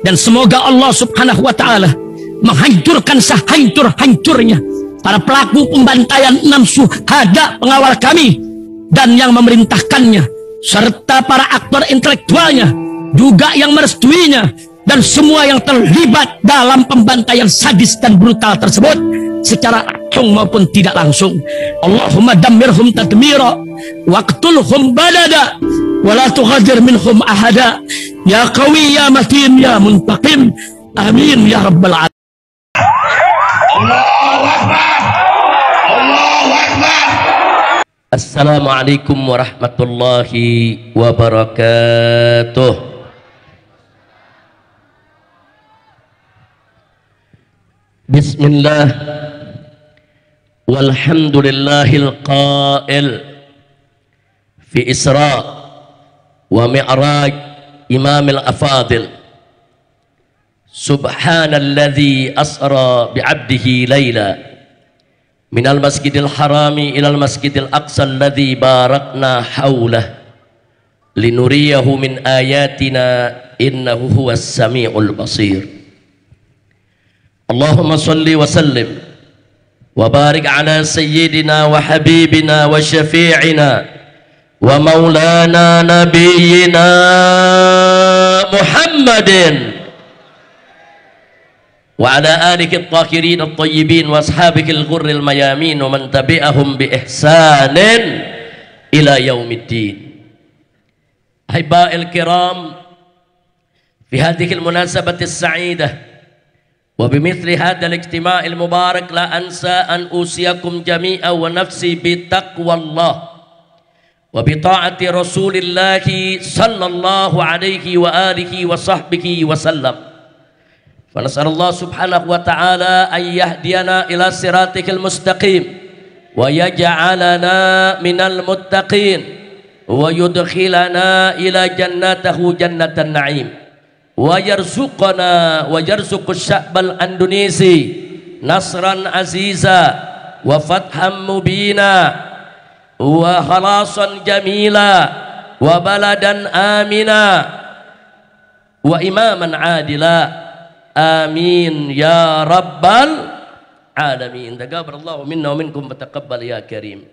Dan semoga Allah subhanahu wa ta'ala menghancurkan sehancur-hancurnya para pelaku pembantaian 6 syuhada pengawal kami dan yang memerintahkannya, serta para aktor intelektualnya juga yang merestuinya, dan semua yang terlibat dalam pembantaian sadis dan brutal tersebut secara langsung maupun tidak langsung. Allahumma dammirhum tadmira waqtulhum badada wala tughadir minhum ahada ya qawi ya matin ya muntaqim amin ya rabbal alamin. Allahu akbar, Allahu akbar. Assalamualaikum warahmatullahi wabarakatuh. Bismillah walhamdulillahil qail fi Isra wa Mi'raj imamil afadil subhanalladzi asra bi'abdihi layla minal masjidil harami ilal masjidil aqsa alladzi barakna hawlah linuriyahu min ayatina innahu huwas sami'ul basir. Allahumma salli wa sallim wa barik ala sayyidina wa habibina wa syafi'ina wa maulana nabiyyina Muhammadin wa ala alihi at-tahirin at-tayyibin wa ashabihi al-ghurril mayamin wa man tabi'ahum bi ihsanin ila yaumiddin. Ahibba'il kiram, fi hadhihi al-munasabati as-sa'idah وبمثل هذا الاجتماع المبارك لا أنسى أن أوصيكم جميعا ونفسي بتقوى الله وبطاعة رسول الله صلى الله عليه وآله وصحبه وسلم. فنسأل الله سبحانه وتعالى أن يهدينا إلى صراطه المستقيم ويجعلنا من المتقين ويدخلنا إلى جناته جنة النعيم ويرزقنا ويرزق الشعب الأندونيسي نصرا عزيزا وفتحا مبينا وخلاصا جميلا وبلدا آمنا وإماما عادلا آمين يا رب العالمين. تقبل الله منا ومنكم وتقبل يا كريم.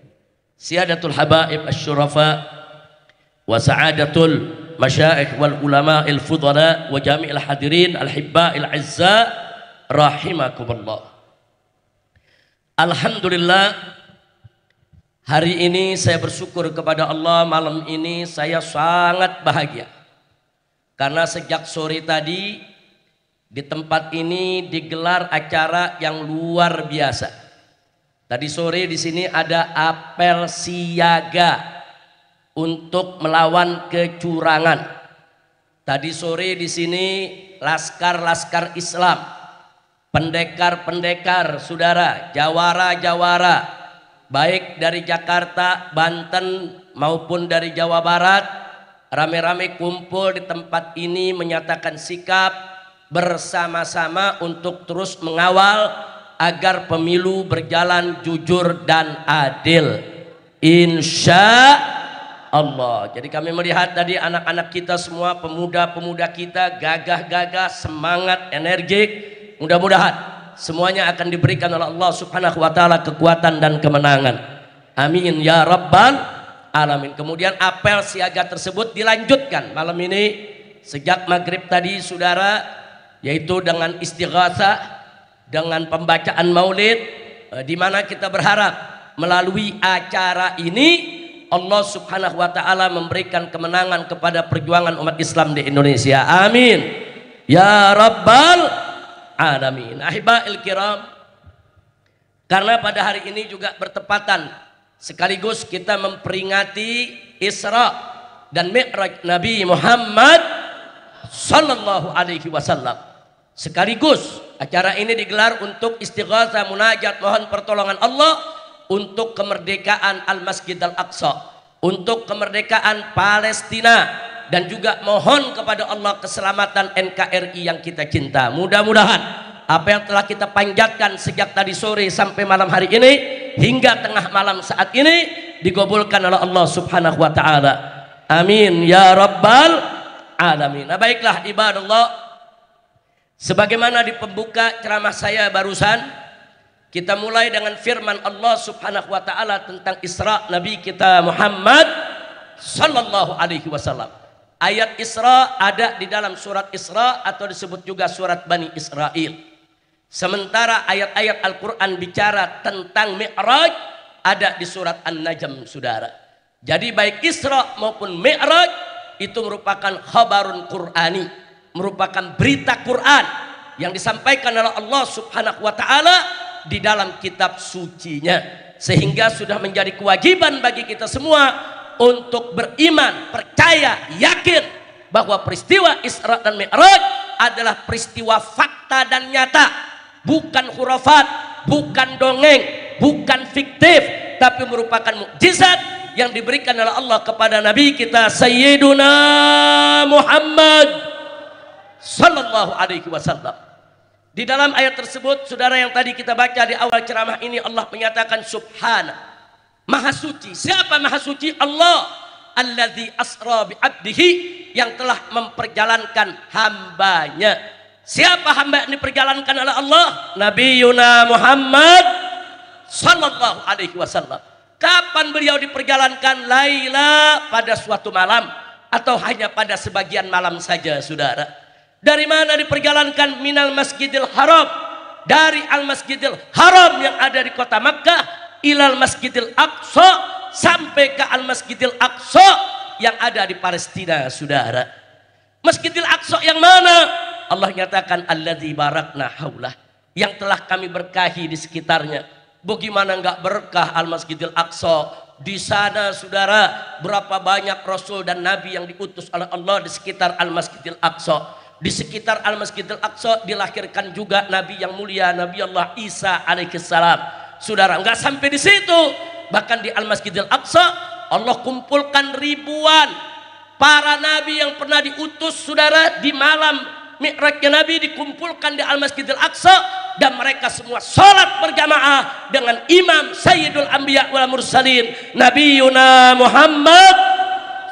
سيادة الحبائب الشرفاء وسعادة المشايخ والعلماء الفضلاء وجميع الحاضرين الحباء الأعزاء رحمكم الله. Alhamdulillah, hari ini saya bersyukur kepada Allah. Malam ini saya sangat bahagia karena sejak sore tadi di tempat ini digelar acara yang luar biasa. Tadi sore di sini ada apel siaga untuk melawan kecurangan. Tadi sore di sini laskar-laskar Islam, pendekar-pendekar, saudara, jawara-jawara, baik dari Jakarta, Banten maupun dari Jawa Barat, rame-rame kumpul di tempat ini menyatakan sikap bersama-sama untuk terus mengawal agar pemilu berjalan jujur dan adil. Insya Allah. Jadi kami melihat tadi anak-anak kita semua, pemuda-pemuda kita gagah-gagah, semangat, energik. Mudah-mudahan semuanya akan diberikan oleh Allah Subhanahu wa taala kekuatan dan kemenangan. Amin ya rabbal alamin. Kemudian apel siaga tersebut dilanjutkan malam ini sejak maghrib tadi, saudara, yaitu dengan istighatsah, dengan pembacaan maulid, di mana kita berharap melalui acara ini Allah Subhanahu wa taala memberikan kemenangan kepada perjuangan umat Islam di Indonesia. Amin ya rabbal alamin. Ahibba'il kiram, karena pada hari ini juga bertepatan sekaligus kita memperingati Isra dan Mi'raj Nabi Muhammad sallallahu alaihi wasallam. Sekaligus acara ini digelar untuk istighatsah, munajat, mohon pertolongan Allah untuk kemerdekaan Al-Masjid Al-Aqsa, untuk kemerdekaan Palestina, dan juga mohon kepada Allah keselamatan NKRI yang kita cinta. Mudah-mudahan apa yang telah kita panjatkan sejak tadi sore sampai malam hari ini hingga tengah malam saat ini digabulkan oleh Allah Subhanahu wa taala. Amin ya rabbal alamin. Nah, baiklah ibadallah, Sebagaimana di pembuka ceramah saya barusan, kita mulai dengan firman Allah Subhanahu wa taala tentang Isra Nabi kita Muhammad sallallahu alaihi wasallam. Ayat Isra ada di dalam surat Isra atau disebut juga surat Bani Israel. Sementara ayat-ayat Al-Qur'an bicara tentang Mi'raj ada di surat An-Najm, saudara. Jadi baik Isra maupun Mi'raj itu merupakan khabarun Qur'ani, merupakan berita Quran yang disampaikan oleh Allah Subhanahu wa taala di dalam kitab sucinya, sehingga sudah menjadi kewajiban bagi kita semua untuk beriman, percaya, yakin bahwa peristiwa Isra dan Mi'raj adalah peristiwa fakta dan nyata, bukan khurafat, bukan dongeng, bukan fiktif, tapi merupakan mukjizat yang diberikan oleh Allah kepada Nabi kita Sayyiduna Muhammad sallallahu alaihi wasallam. Di dalam ayat tersebut, saudara, yang tadi kita baca di awal ceramah ini, Allah menyatakan Subhana, Maha Suci. Siapa Maha Suci? Allah alladzi asra bi abdihi, yang telah memperjalankan hambanya. Siapa hamba yang diperjalankan oleh Allah? Nabiyuna Muhammad sallallahu alaihi wasallam. Kapan beliau diperjalankan? Laila, pada suatu malam, atau hanya pada sebagian malam saja, saudara. Dari mana diperjalankan? Minal Masjidil Haram, dari Al Masjidil Haram yang ada di kota Makkah, ilal Masjidil Aqsa, sampai ke Al Masjidil Aqsa yang ada di Palestina, saudara. Masjidil Aqsa yang mana? Allah nyatakan alladzi barakna haulah, yang telah kami berkahi di sekitarnya. Bagaimana enggak berkah Al Masjidil Aqsa? Di sana, saudara, berapa banyak Rasul dan Nabi yang diutus oleh Allah di sekitar Al Masjidil Aqsa. Di sekitar Al Masjidil Aqsa dilahirkan juga Nabi yang mulia, Nabi Allah Isa alaihissalam. Saudara, enggak sampai di situ, bahkan di Al Masjidil Aqsa Allah kumpulkan ribuan para Nabi yang pernah diutus, saudara. Di malam Mi'rajnya Nabi dikumpulkan di Al Masjidil Aqsa, dan mereka semua salat berjamaah dengan Imam Sayyidul Anbiya wal Mursalin Nabiyuna Muhammad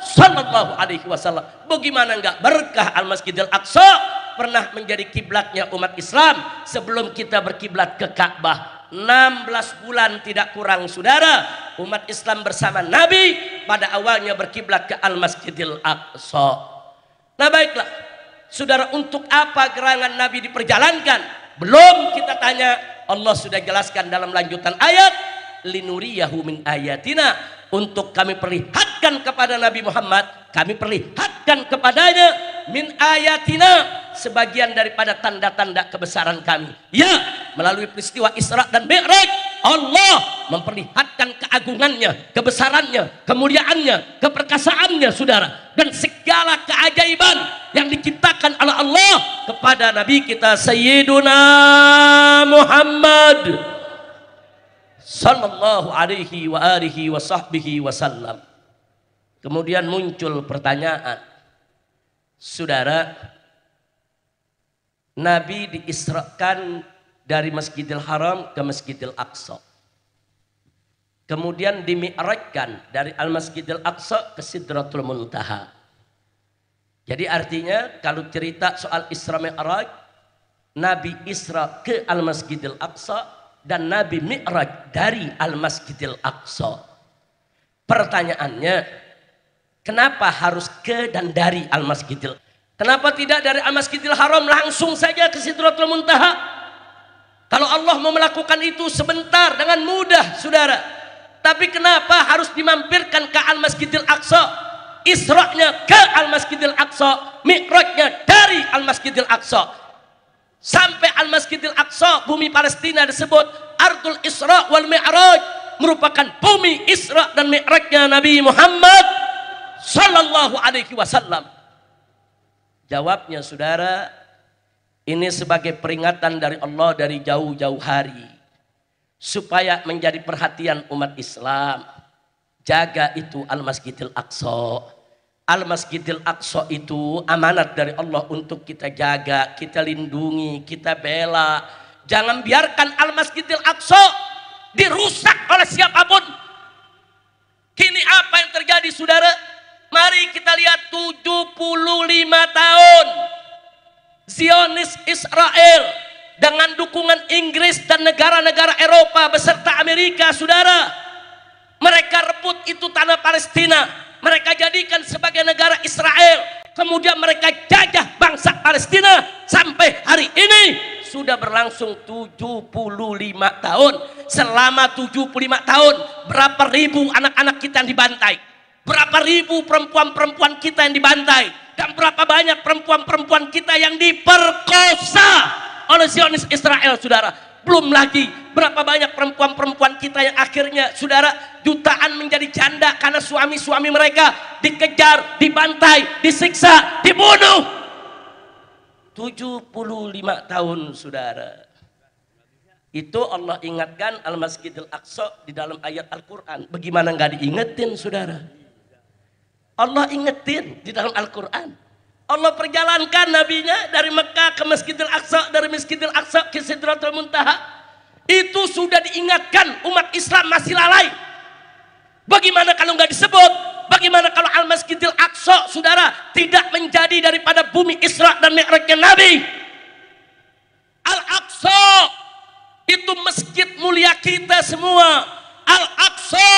sallallahu alaihi wasallam. Bagaimana enggak berkah Al Masjidil Aqsa? Pernah menjadi kiblatnya umat Islam sebelum kita berkiblat ke Ka'bah. 16 bulan tidak kurang, saudara, umat Islam bersama Nabi pada awalnya berkiblat ke Al Masjidil Aqsa. Nah, baiklah, saudara, untuk apa gerangan Nabi diperjalankan? Belum kita tanya, Allah sudah jelaskan dalam lanjutan ayat, linuriyahu min ayatina, untuk kami perlihatkan kepada Nabi Muhammad, kami perlihatkan kepadanya min ayatina, sebagian daripada tanda-tanda kebesaran kami. Ya, melalui peristiwa Isra dan Mi'raj, Allah memperlihatkan keagungannya, kebesarannya, kemuliaannya, keperkasaannya, saudara, dan segala keajaiban yang diciptakan oleh Allah kepada Nabi kita Sayyiduna Muhammad sallallahu alaihi wa alihi wa sahbihi wasallam. Kemudian muncul pertanyaan, saudara, Nabi diisrakan dari Masjidil Haram ke Masjidil Aqsa, kemudian dimi'rajkan dari Al Masjidil Aqsa ke Sidratul Muntaha. Jadi artinya kalau cerita soal Isra Mi'raj, Nabi Isra ke Al Masjidil Aqsa dan Nabi Mi'raj dari Al Masjidil Aqsa. Pertanyaannya, kenapa harus ke dan dari Al Masjidil? Kenapa tidak dari Al Masjidil Haram langsung saja ke Sidratul Muntaha? Kalau Allah mau melakukan itu sebentar dengan mudah, saudara. Tapi kenapa harus dimampirkan ke Al Masjidil Aqsa? Isra'nya ke Al Masjidil Aqsa, Mi'rajnya dari Al Masjidil Aqsa. Sampai Al Masjidil Aqsa, bumi Palestina, disebut Ardul Isra wal Mi'raj, merupakan bumi Isra dan Mi'rajnya Nabi Muhammad sallallahu alaihi wasallam. Jawabnya, saudara, ini sebagai peringatan dari Allah dari jauh-jauh hari, supaya menjadi perhatian umat Islam. Jaga itu Al Masjidil Aqsa. Al Masjidil Aqsa itu amanat dari Allah untuk kita jaga, kita lindungi, kita bela. Jangan biarkan Al Masjidil Aqsa dirusak oleh siapapun. Kini apa yang terjadi, saudara? Mari kita lihat 75 tahun Zionis Israel dengan dukungan Inggris dan negara-negara Eropa beserta Amerika, saudara, mereka rebut itu tanah Palestina, mereka jadikan sebagai negara Israel, kemudian mereka jajah bangsa Palestina sampai hari ini sudah berlangsung 75 tahun. Selama 75 tahun berapa ribu anak-anak kita yang dibantai, berapa ribu perempuan-perempuan kita yang dibantai, dan berapa banyak perempuan-perempuan kita yang diperkosa oleh Zionis Israel, saudara. Belum lagi berapa banyak perempuan-perempuan kita yang akhirnya, saudara, jutaan menjadi janda karena suami-suami mereka dikejar, dibantai, disiksa, dibunuh. 75 tahun, saudara. Itu Allah ingatkan Al-Masjidil Aqsa di dalam ayat Al-Quran. Bagaimana nggak diingetin, saudara? Allah ingetin di dalam Al-Quran. Allah perjalankan nabinya dari Mekah ke Masjidil Aqsa, dari Masjidil Aqsa ke Sidratul Muntaha. Itu sudah diingatkan, umat Islam masih lalai. Bagaimana kalau nggak disebut? Bagaimana kalau Al-Masjidil Aqsa, saudara, tidak menjadi daripada bumi Isra dan Mi'rajnya Nabi? Al-Aqsa itu masjid mulia kita semua. Al-Aqsa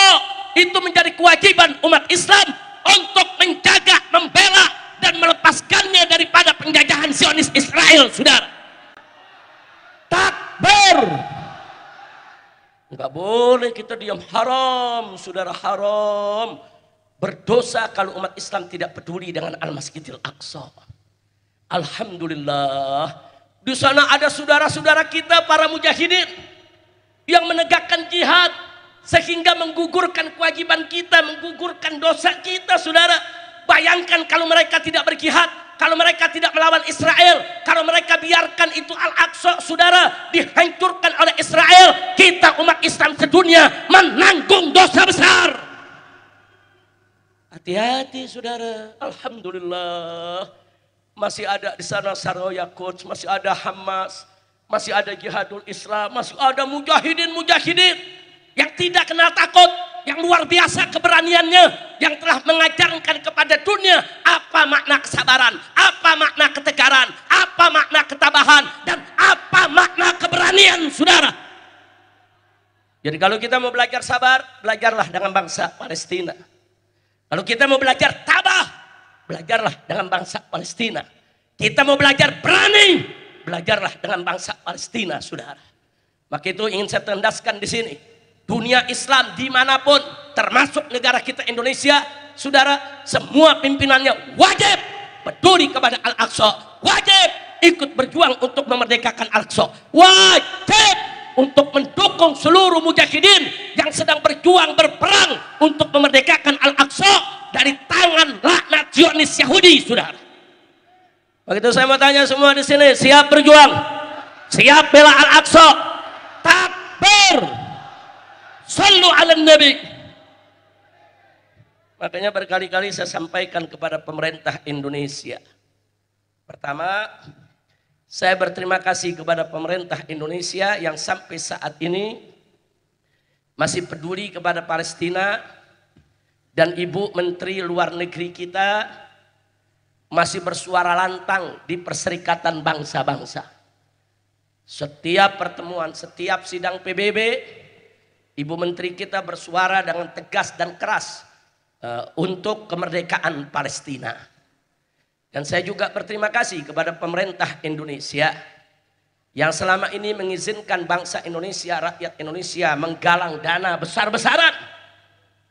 itu menjadi kewajiban umat Islam untuk menjaga, membela, dan melepaskannya daripada penjajahan Zionis Israel, saudara. Takbir. Enggak boleh kita diam, haram, saudara, haram. Berdosa kalau umat Islam tidak peduli dengan Al-Masjidil Aqsa. Alhamdulillah, di sana ada saudara-saudara kita para mujahidin yang menegakkan jihad sehingga menggugurkan kewajiban kita, menggugurkan dosa kita, saudara. Bayangkan kalau mereka tidak berjihad, kalau mereka tidak melawan Israel, kalau mereka biarkan itu Al-Aqsa, saudara, dihancurkan oleh Israel, kita umat Islam sedunia menanggung dosa besar. Hati-hati, saudara. Alhamdulillah, masih ada di sana Saroya Quds, masih ada Hamas, masih ada Jihadul Islam, masih ada mujahidin-mujahidin yang tidak kenal takut, yang luar biasa keberaniannya, yang telah mengajarkan kepada dunia apa makna kesabaran, apa makna ketegaran, apa makna ketabahan, dan apa makna keberanian, saudara. Jadi kalau kita mau belajar sabar, belajarlah dengan bangsa Palestina. Kalau kita mau belajar tabah, belajarlah dengan bangsa Palestina. Kita mau belajar berani, belajarlah dengan bangsa Palestina, saudara. Maka itu ingin saya tandaskan di sini. Dunia Islam dimanapun, termasuk negara kita Indonesia, saudara, semua pimpinannya wajib peduli kepada Al-Aqsa, wajib ikut berjuang untuk memerdekakan Al-Aqsa, wajib untuk mendukung seluruh mujahidin yang sedang berjuang berperang untuk memerdekakan Al-Aqsa dari tangan laknat Zionis Yahudi, saudara. Begitu saya mau tanya semua di sini, siap berjuang, siap bela Al-Aqsa? Takbir. Sallu ala Nabi. Makanya berkali-kali saya sampaikan kepada pemerintah Indonesia. Pertama, saya berterima kasih kepada pemerintah Indonesia yang sampai saat ini masih peduli kepada Palestina, dan Ibu Menteri Luar Negeri kita masih bersuara lantang di Perserikatan Bangsa-Bangsa. Setiap pertemuan, setiap sidang PBB, Ibu Menteri kita bersuara dengan tegas dan keras untuk kemerdekaan Palestina. Dan saya juga berterima kasih kepada pemerintah Indonesia yang selama ini mengizinkan bangsa Indonesia, rakyat Indonesia menggalang dana besar-besaran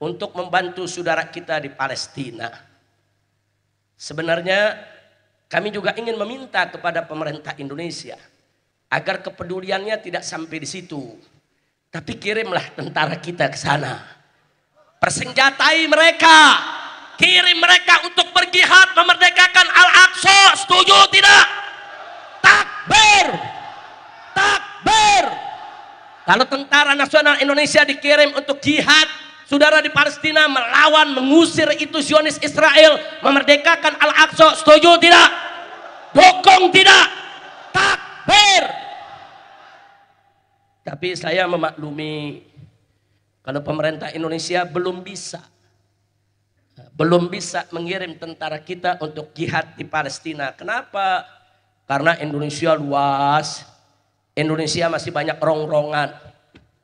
untuk membantu saudara kita di Palestina. Sebenarnya kami juga ingin meminta kepada pemerintah Indonesia agar kepeduliannya tidak sampai di situ. Tapi kirimlah tentara kita ke sana. Persenjatai mereka. Kirim mereka untuk berjihad memerdekakan Al-Aqsa. Setuju tidak? Takbir. Takbir. Kalau tentara nasional Indonesia dikirim untuk jihad, saudara, di Palestina, melawan, mengusir itu Zionis Israel, memerdekakan Al-Aqsa, setuju tidak? Dukung tidak? Takbir. Tapi saya memaklumi kalau pemerintah Indonesia belum bisa mengirim tentara kita untuk jihad di Palestina. Kenapa? Karena Indonesia luas, Indonesia masih banyak rongrongan.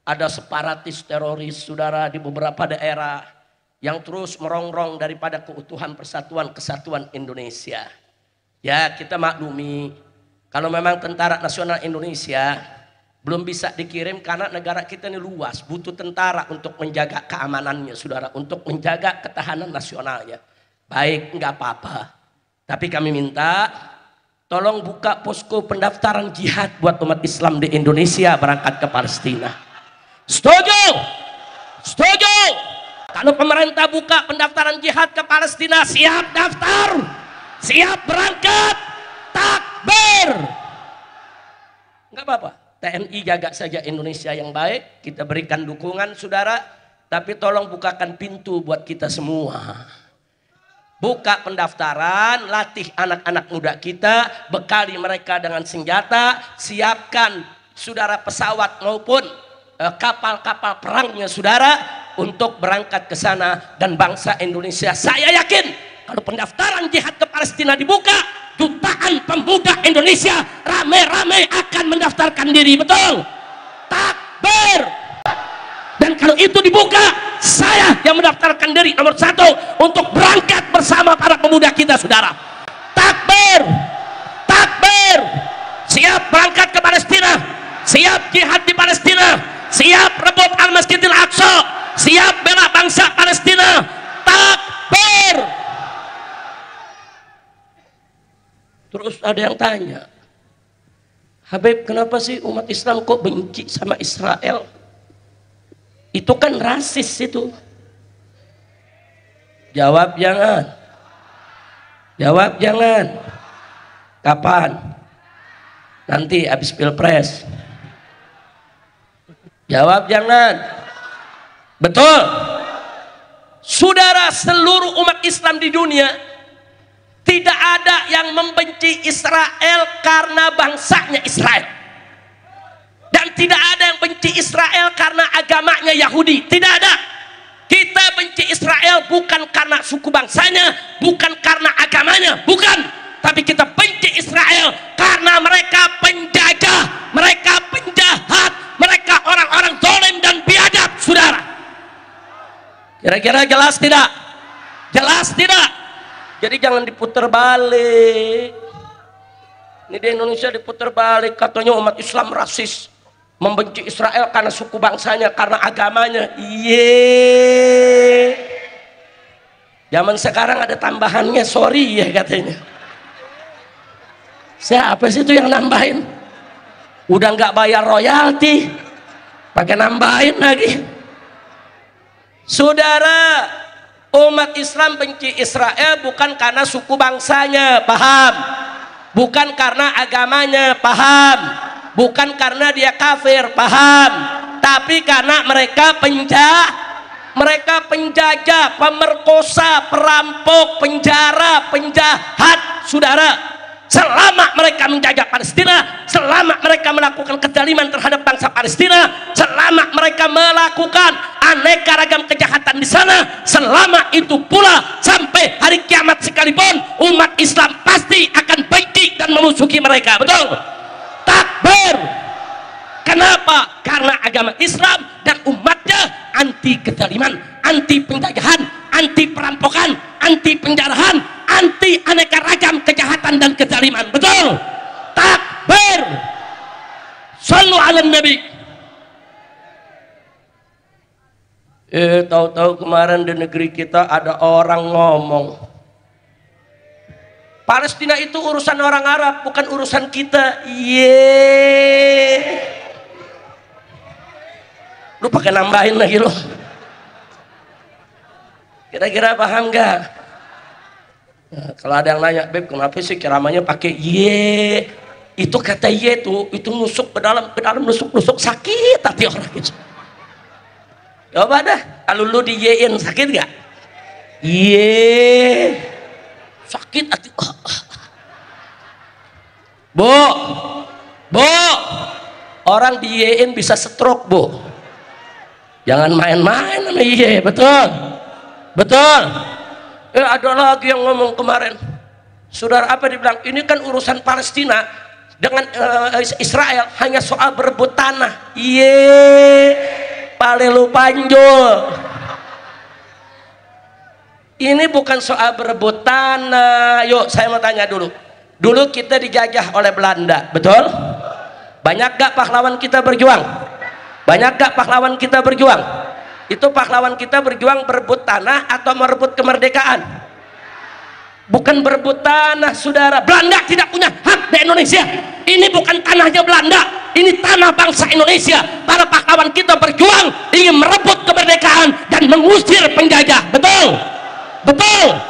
Ada separatis teroris, saudara, di beberapa daerah yang terus merongrong daripada keutuhan persatuan kesatuan Indonesia. Ya, kita maklumi kalau memang Tentara Nasional Indonesia belum bisa dikirim karena negara kita ini luas, butuh tentara untuk menjaga keamanannya, saudara, untuk menjaga ketahanan nasionalnya. Baik, nggak apa-apa. Tapi kami minta tolong buka posko pendaftaran jihad buat umat Islam di Indonesia berangkat ke Palestina. Setuju? Setuju? Kalau pemerintah buka pendaftaran jihad ke Palestina, siap daftar, siap berangkat, takbir. Enggak apa-apa, TNI jaga saja Indonesia yang baik, kita berikan dukungan, saudara. Tapi tolong bukakan pintu buat kita semua. Buka pendaftaran, latih anak-anak muda kita, bekali mereka dengan senjata, siapkan saudara pesawat maupun kapal-kapal perangnya, saudara, untuk berangkat ke sana. Dan bangsa Indonesia, saya yakin kalau pendaftaran jihad ke Palestina dibuka, jutaan pemuda Indonesia rame-rame akan mendaftarkan diri, betul? Takbir! Dan kalau itu dibuka, saya yang mendaftarkan diri nomor 1 untuk berangkat bersama para pemuda kita, saudara. Takbir! Takbir! Siap berangkat ke Palestina, siap jihad di Palestina, siap rebut Al-Masjidil Aqsa, siap bela bangsa Palestina. Takbir! Terus ada yang tanya, Habib, kenapa sih umat Islam kok benci sama Israel? Itu kan rasis itu. Jawab jangan. Jawab jangan. Kapan? Nanti habis Pilpres. Jawab jangan. Betul. Saudara, seluruh umat Islam di dunia tidak ada yang membenci Israel karena bangsanya Israel. Dan tidak ada yang benci Israel karena agamanya Yahudi. Tidak ada. Kita benci Israel bukan karena suku bangsanya, bukan karena agamanya, bukan. Tapi kita benci Israel karena mereka penjajah, mereka penjahat, mereka orang-orang zalim dan biadab, saudara. Kira-kira jelas tidak? Jelas tidak? Jadi jangan diputar balik. Ini di Indonesia diputar balik, katanya umat Islam rasis, membenci Israel karena suku bangsanya, karena agamanya. Iye. Zaman sekarang ada tambahannya, sorry ya katanya. Siapa sih itu yang nambahin? Udah nggak bayar royalti, pakai nambahin lagi. Saudara, umat Islam benci Israel bukan karena suku bangsanya, paham? Bukan karena agamanya, paham? Bukan karena dia kafir, paham? Tapi karena mereka penjajah, pemerkosa, perampok, penjara, penjahat, saudara. Selama mereka menjajah Palestina, selama mereka melakukan kezaliman terhadap bangsa Palestina, selama mereka melakukan aneka ragam kejahatan di sana, selama itu pula sampai hari kiamat sekalipun, umat Islam pasti akan benci dan memusuhi mereka, betul? Takbir! Kenapa? Karena agama Islam dan umatnya anti kezaliman, anti penjajahan, anti perampokan, anti penjarahan, anti aneka ragam kejahatan dan kezaliman, betul? Takbir! Sallu ala Nabi. Tahu-tahu kemarin di negeri kita ada orang ngomong, Palestina itu urusan orang Arab, bukan urusan kita. Lu pakai nambahin lagi lo. Kira-kira paham nggak? Nah, kalau ada yang nanya, Beb, kenapa sih ceramahnya pakai ye? Itu kata ye itu nusuk ke dalam nusuk sakit hati orang gitu. Coba dah, kalau lu di yein sakit nggak? Ye, sakit hati. Bu, orang di yein bisa stroke, Bu. Jangan main-main sama ye, betul? Betul. Ada lagi yang ngomong kemarin, Saudara, apa dibilang? Ini kan urusan Palestina dengan Israel hanya soal berebut tanah. Iye, palelu panjul. Ini bukan soal berebut tanah. Yuk, saya mau tanya dulu. Dulu kita dijajah oleh Belanda, betul? Banyak gak pahlawan kita berjuang? Banyak gak pahlawan kita berjuang? Itu pahlawan kita berjuang berebut tanah atau merebut kemerdekaan? Bukan berebut tanah, saudara. Belanda tidak punya hak di Indonesia. Ini bukan tanahnya Belanda, ini tanah bangsa Indonesia. Para pahlawan kita berjuang ingin merebut kemerdekaan dan mengusir penjajah. Betul? Betul?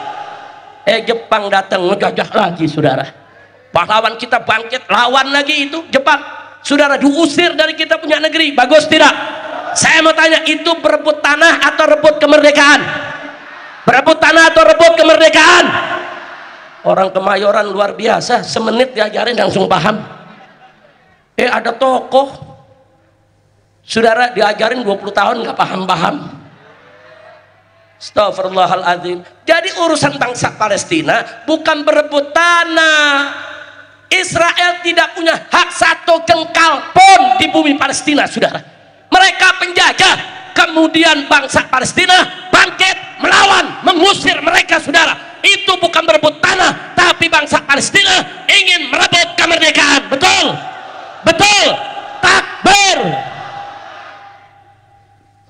Jepang datang ngejajah lagi, saudara. Pahlawan kita bangkit lawan lagi itu Jepang. Saudara, diusir dari kita punya negeri. Bagus tidak? Saya mau tanya, itu berebut tanah atau rebut kemerdekaan? Berebut tanah atau rebut kemerdekaan? Orang Kemayoran luar biasa, semenit diajarin langsung paham. Ada tokoh, saudara, diajarin 20 tahun nggak paham-paham. Astagfirullahaladzim. Jadi urusan bangsa Palestina bukan berebut tanah. Israel tidak punya hak satu jengkal pun di bumi Palestina, saudara. Mereka penjajah, kemudian bangsa Palestina bangkit melawan, mengusir mereka, saudara. Itu bukan berebut tanah, tapi bangsa Palestina ingin merebut kemerdekaan. Betul? Betul? Takbir.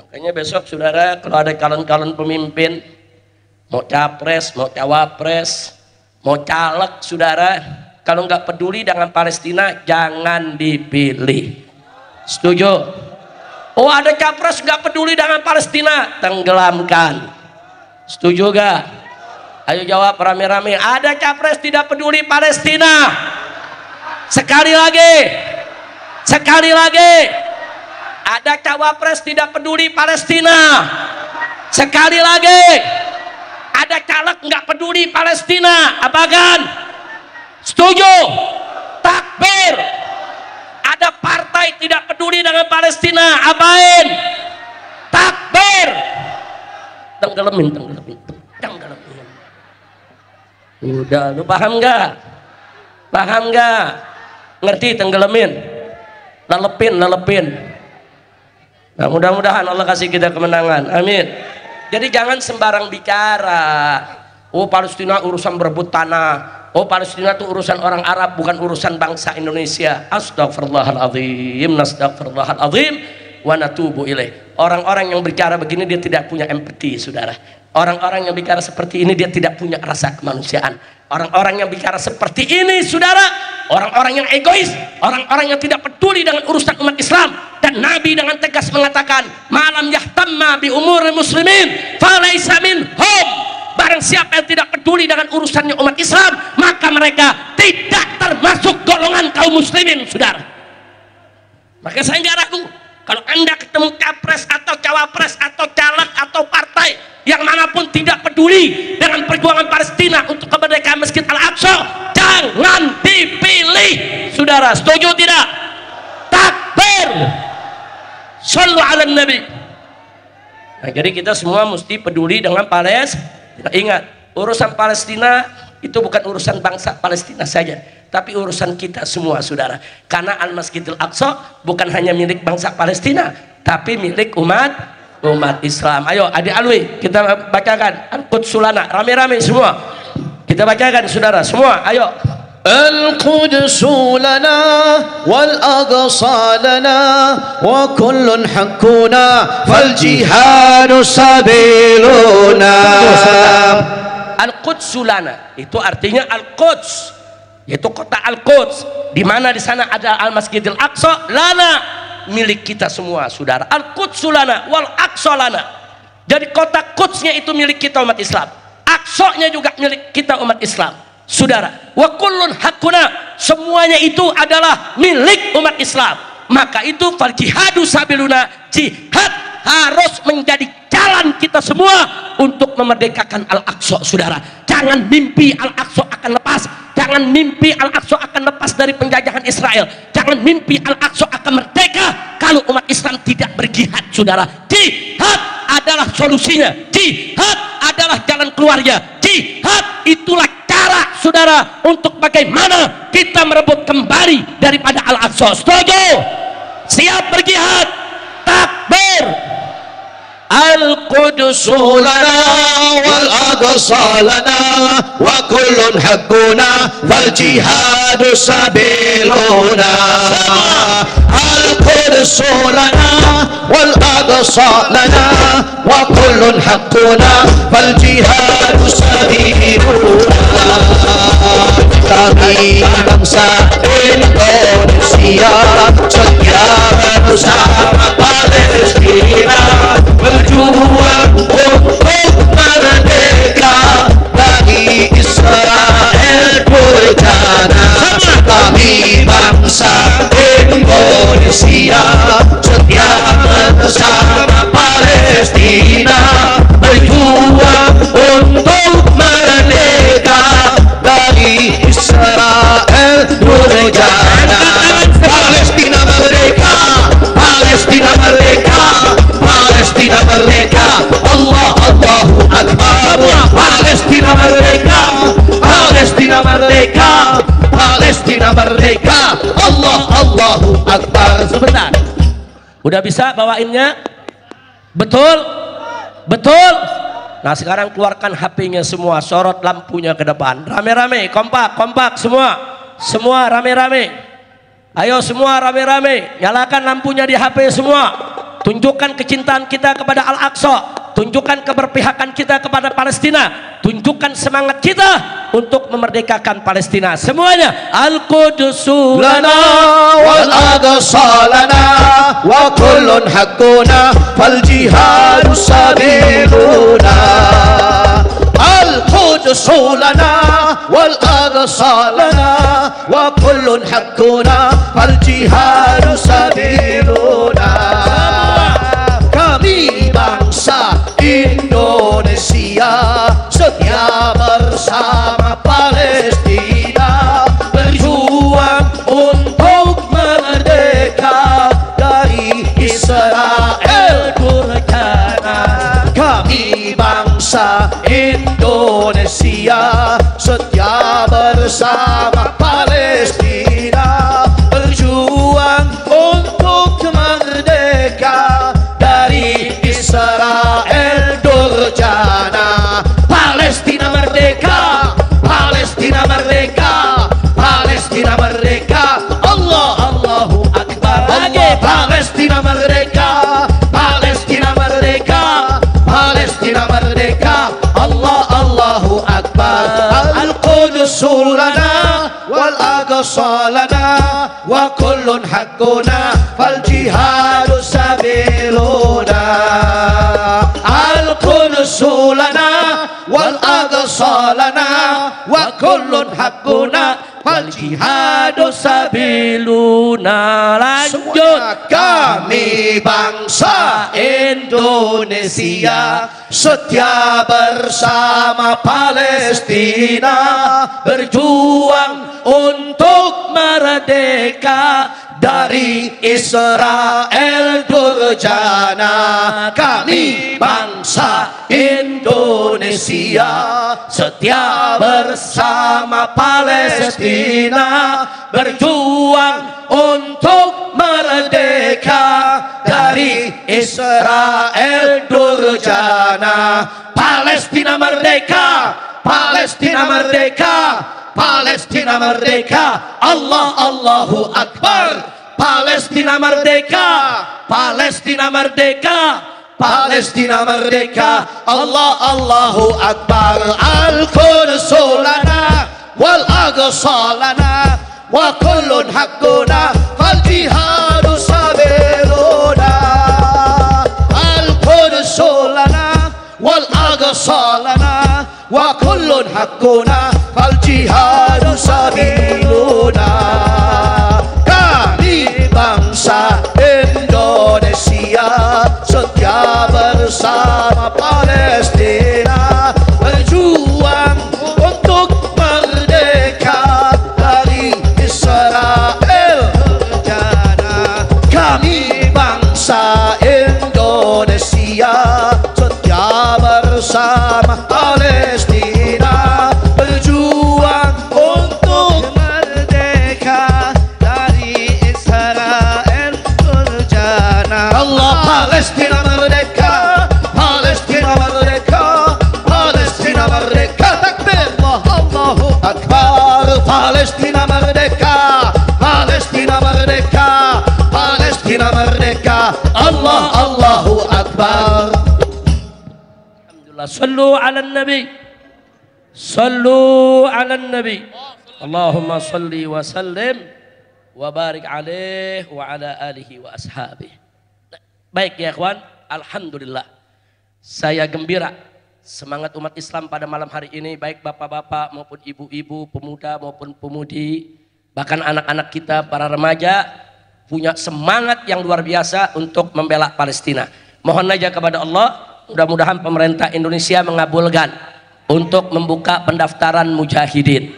Makanya besok, saudara, kalau ada calon-calon pemimpin, mau capres, mau cawapres, mau caleg, saudara, kalau nggak peduli dengan Palestina, jangan dipilih. Setuju? Oh, ada capres nggak peduli dengan Palestina, tenggelamkan. Setuju gak? Ayo jawab rame-rame. Ada capres tidak peduli Palestina. Sekali lagi. Sekali lagi. Ada cawapres tidak peduli Palestina. Sekali lagi. Ada caleg nggak peduli Palestina. Apa kan? Setuju? Takbir. Ada partai tidak peduli dengan Palestina. Apain? Takbir. Tenggelamin, tenggelamin, tenggelamin. Udah, lu paham nggak? Paham nggak? Ngerti tenggelamin? Lelepin, lelepin. Nah, mudah-mudahan Allah kasih kita kemenangan. Amin. Jadi jangan sembarang bicara. Oh, Palestina urusan berebut tanah. Oh, Palestina itu urusan orang Arab, bukan urusan bangsa Indonesia. Astagfirullahaladzim, astagfirullahaladzim, wa natubu ilaih. Orang-orang yang bicara begini dia tidak punya empati, saudara. Orang-orang yang bicara seperti ini dia tidak punya rasa kemanusiaan. Orang-orang yang bicara seperti ini, saudara, orang-orang yang egois, orang-orang yang tidak peduli dengan urusan umat Islam. Dan Nabi dengan tegas mengatakan, malam yahtamma bi umuri muslimin falaysa minhum. Barang siapa yang tidak peduli dengan urusannya umat Islam, maka mereka tidak termasuk golongan kaum muslimin, saudara. Maka saya nggak ragu, kalau Anda ketemu capres atau cawapres atau caleg atau partai yang manapun tidak peduli dengan perjuangan Palestina untuk kemerdekaan Masjid Al-Aqsa, jangan dipilih, saudara. Setuju tidak? Takbir. Shallu ala Nabi. Nah, jadi kita semua mesti peduli dengan Palestina. Ingat, urusan Palestina itu bukan urusan bangsa Palestina saja, tapi urusan kita semua, saudara. Karena Al-Masjidil Aqsa bukan hanya milik bangsa Palestina, tapi milik umat Islam. Ayo adik Alwi, kita bacakan Al-Quds lana, rame-rame semua. Kita bacakan, saudara, semua. Ayo. القدس لنا والأقصى لنا وكل حقنا فالجهاد سبيلنا. Al-Quds lana itu artinya Al-Quds, yaitu kota Al-Quds, di mana di sana ada Al-Masjidil Aqsa, lana, milik kita semua, saudara. Al-Quds lana wal Aqsa lana. Jadi kota Qudsnya itu milik kita umat Islam, Aqsa-nya juga milik kita umat Islam, saudara. Wa kullun hakuna, semuanya itu adalah milik umat Islam. Maka itu fal jihadu sabiluna, jihad harus menjadi jalan kita semua untuk memerdekakan Al-Aqsa, saudara. Jangan mimpi Al-Aqsa akan lepas. Jangan mimpi Al-Aqsa akan lepas dari penjajahan Israel. Jangan mimpi Al-Aqsa akan merdeka kalau umat Islam tidak berjihad, saudara. Jihad adalah solusinya. Jihad adalah jalan keluarnya. Jihad itulah cara saudara untuk bagaimana kita merebut kembali daripada Al-Aqsa. Setuju? Siap berjihad? Takbir. القدس لنا والأقصى لنا وكل حقنا فالجهاد سبيلنا القدس لنا والأقصى لنا وكل حقنا فالجهاد سبيلنا kami bangsa Indonesia setia bersama Palestina berjuang untuk merdeka dari Israel durjana. Kami bangsa Indonesia setia bersama Palestina berjuang untuk merdeka dari Israel durjana. Palestina merdeka, Palestina merdeka, Palestina merdeka. Allah Allahu Akbar. Palestina merdeka, Palestina merdeka, Palestina merdeka. Allah Allahu Akbar. Sebentar. Udah bisa bawainnya? Betul? Betul? Nah sekarang keluarkan HP-nya semua, sorot lampunya ke depan, rame-rame, kompak semua, semua rame-rame, ayo semua rame-rame, nyalakan lampunya di HP semua, tunjukkan kecintaan kita kepada Al-Aqsa, tunjukkan keberpihakan kita kepada Palestina, tunjukkan semangat kita untuk memerdekakan Palestina semuanya. Al-Qudusu lana wal aqsa lana wa kullun haqquna fal jihadu sabiluna. Al-Qudusu lana wal aqsa lana wa kullun haqquna fal jihadu sabiluna. Kami bangsa Indonesia setia bersama Palestina berjuang untuk merdeka dari Israel durjana. Kami bangsa Indonesia setia bersama Palestina berjuang untuk merdeka dari Israel durjana. Palestina merdeka, Palestina merdeka, Palestina merdeka. Allah Allahu Akbar. Allah. Palestina merdeka, Palestina merdeka, Palestina merdeka. Allah Allahu Akbar. Al-Qudusu lana wal aqsa lana wa kullun haqquna fal jihadu sabiluna. Al-Qudusu lana wal aqsa lana wa kullun haqquna fal jihadu sabiluna. Lanjut. Kami bangsa Indonesia setia bersama Palestina berjuang untuk merdeka dari Israel durjana. Kami bangsa Indonesia setia bersama Palestina berjuang untuk merdeka dari Israel durjana. Palestina merdeka, Palestina merdeka, Palestina merdeka. Allah Allahu Akbar. Palestina merdeka, Palestina merdeka, Palestina merdeka. Allah Allahu Akbar. Al-Qudusu lana wal aqsa lana wa kullun haqquna fal jihadu sabiluna. Al-Qudusu lana wal aqsa lana wa kullun haqquna fal jihadu sabiluna. Kami bangsa Indonesia setia bersama Palestina berjuang untuk merdeka dari Israel durjana. Kami bangsa Indonesia Akbar. Alhamdulillah. Sallu ala nabi. Sallu ala nabi. Allahumma salli wa sallim wa barik alaih wa ala alihi wa ashabih. Baik ya ikhwan, alhamdulillah. Saya gembira semangat umat Islam pada malam hari ini, baik bapak-bapak maupun ibu-ibu, pemuda maupun pemudi, bahkan anak-anak kita, para remaja punya semangat yang luar biasa untuk membela Palestina. Mohon aja kepada Allah, mudah-mudahan pemerintah Indonesia mengabulkan untuk membuka pendaftaran mujahidin.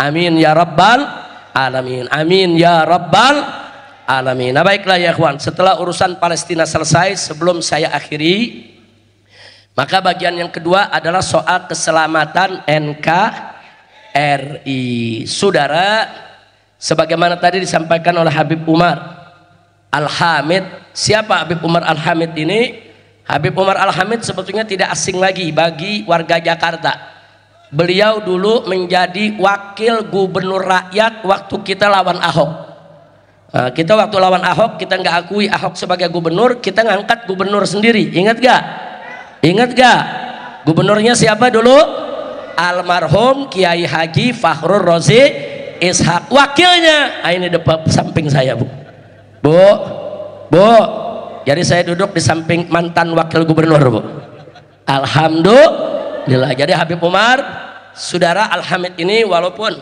Amin ya rabbal alamin. Amin ya rabbal alamin. Nah baiklah ya ikhwan, setelah urusan Palestina selesai, sebelum saya akhiri, maka bagian yang kedua adalah soal keselamatan NKRI. Saudara, sebagaimana tadi disampaikan oleh Habib Umar Al-Hamid. Siapa Habib Umar Al-Hamid ini? Habib Umar Al-Hamid sebetulnya tidak asing lagi bagi warga Jakarta. Beliau dulu menjadi wakil gubernur rakyat waktu kita lawan Ahok. Nah, kita waktu lawan Ahok, kita nggak akui Ahok sebagai gubernur, kita ngangkat gubernur sendiri. Ingat gak? Ingat gak? Gubernurnya siapa dulu? Almarhum Kiai Haji Fakhrul Razi Ishak. Wakilnya, ini depan samping saya bu. Jadi saya duduk di samping mantan wakil gubernur bu. Alhamdulillah. Jadi Habib Umar, saudara Al-Hamid ini walaupun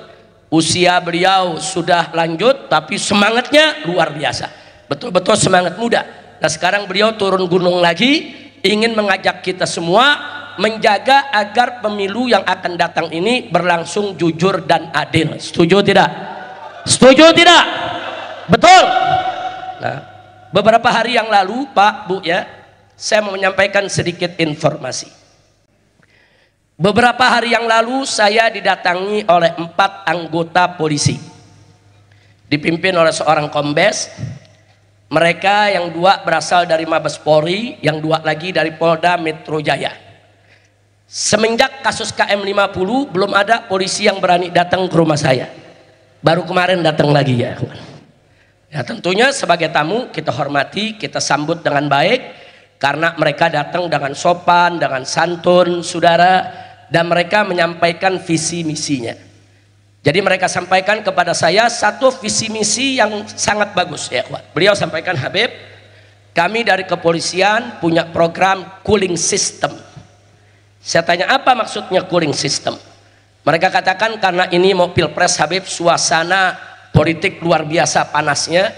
usia beliau sudah lanjut, tapi semangatnya luar biasa. Betul-betul semangat muda. Nah sekarang beliau turun gunung lagi, ingin mengajak kita semua menjaga agar pemilu yang akan datang ini berlangsung jujur dan adil. Setuju tidak? Setuju tidak? Betul. Nah, beberapa hari yang lalu Pak Bu ya, saya mau menyampaikan sedikit informasi. Beberapa hari yang lalu saya didatangi oleh 4 anggota polisi, dipimpin oleh seorang kombes. Mereka yang 2 berasal dari Mabes Polri, yang 2 lagi dari Polda Metro Jaya. Semenjak kasus KM50 belum ada polisi yang berani datang ke rumah saya. Baru kemarin datang lagi ya. Ya tentunya sebagai tamu kita hormati, kita sambut dengan baik, karena mereka datang dengan sopan, dengan santun, saudara, dan mereka menyampaikan visi misinya. Jadi mereka sampaikan kepada saya satu visi misi yang sangat bagus ya. Beliau sampaikan, Habib, kami dari kepolisian punya program cooling system. Saya tanya apa maksudnya cooling system? Mereka katakan karena ini mau pilpres Habib, suasana politik luar biasa panasnya,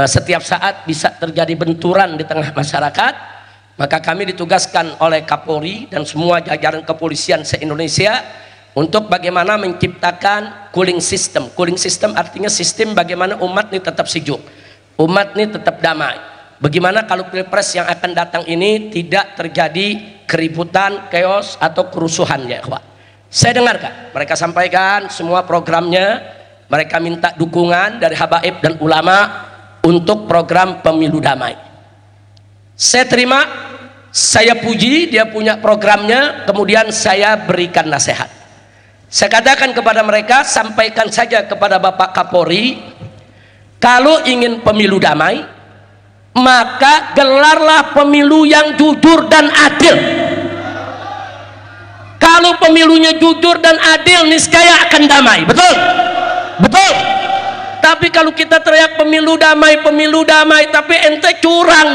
setiap saat bisa terjadi benturan di tengah masyarakat, maka kami ditugaskan oleh Kapolri dan semua jajaran kepolisian se-Indonesia untuk bagaimana menciptakan cooling system. Cooling system artinya sistem bagaimana umat ini tetap sejuk, umat ini tetap damai. Bagaimana kalau pilpres yang akan datang ini tidak terjadi keributan, chaos atau kerusuhan ya ikhwan. Saya dengarkan mereka sampaikan semua programnya, mereka minta dukungan dari habaib dan ulama untuk program pemilu damai. Saya terima, saya puji dia punya programnya, kemudian saya berikan nasihat. Saya katakan kepada mereka, sampaikan saja kepada Bapak Kapolri, kalau ingin pemilu damai, maka gelarlah pemilu yang jujur dan adil. Kalau pemilunya jujur dan adil, niscaya akan damai. Betul? Betul. Tapi kalau kita teriak pemilu damai, tapi ente curang,